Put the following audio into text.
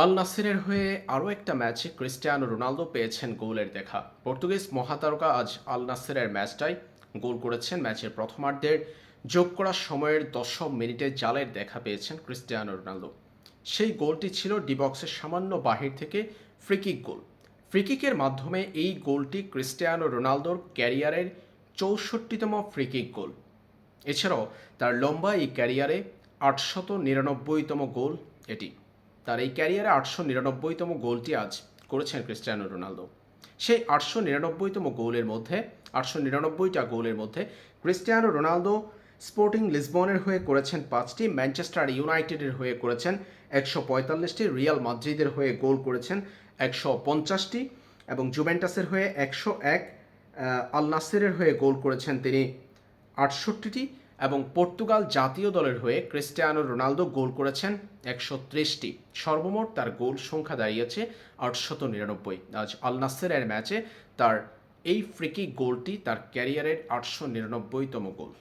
আল নাসেরের হয়ে আরও একটা ম্যাচে ক্রিস্টিয়ানো রোনালদো পেয়েছেন গোলের দেখা। পর্তুগিজ মহাতারকা আজ আল নাসেরের ম্যাচটায় গোল করেছেন। ম্যাচের প্রথমার্ধের যোগ করা সময়ের ১০ম মিনিটে জালের দেখা পেয়েছেন ক্রিস্টিয়ানো রোনালদো। সেই গোলটি ছিল ডিবক্সের সামান্য বাহির থেকে ফ্রিকিক গোল। ফ্রিকিকের মাধ্যমে এই গোলটি ক্রিস্টিয়ানো রোনালদোর ক্যারিয়ারের ৬৪তম ফ্রিকিক গোল। এছাড়াও তার লম্বা এই ক্যারিয়ারে ৮৯৯তম গোল এটি। তার এই ক্যারিয়ারে ৮৯৯তম গোলটি আজ করেছেন ক্রিস্টিয়ানো রোনালদো। সেই ৮৯৯তম গোলের মধ্যে ৮৯৯টা গোলের মধ্যে ক্রিস্টিয়ানো রোনালদো স্পোর্টিং লিসবনের হয়ে করেছেন ৫টি, ম্যানচেস্টার ইউনাইটেডের হয়ে করেছেন ১৪৫টি, রিয়াল মাদ্রিদের হয়ে গোল করেছেন ১৫০টি এবং জুভেন্টাসের হয়ে ১০১, আল নাসেরের হয়ে গোল করেছেন তিনি ৬৮টি এবং পর্তুগাল জাতীয় দলের হয়ে ক্রিস্টিয়ানো রোনালদো গোল করেছেন ১৩০টি। সর্বমোট তার গোল সংখ্যা দাঁড়িয়েছে ৮৯৯। আজ আল নাসেরের ম্যাচে তার এই ফ্রিকিক গোলটি তার ক্যারিয়ারের ৮৯৯তম গোল।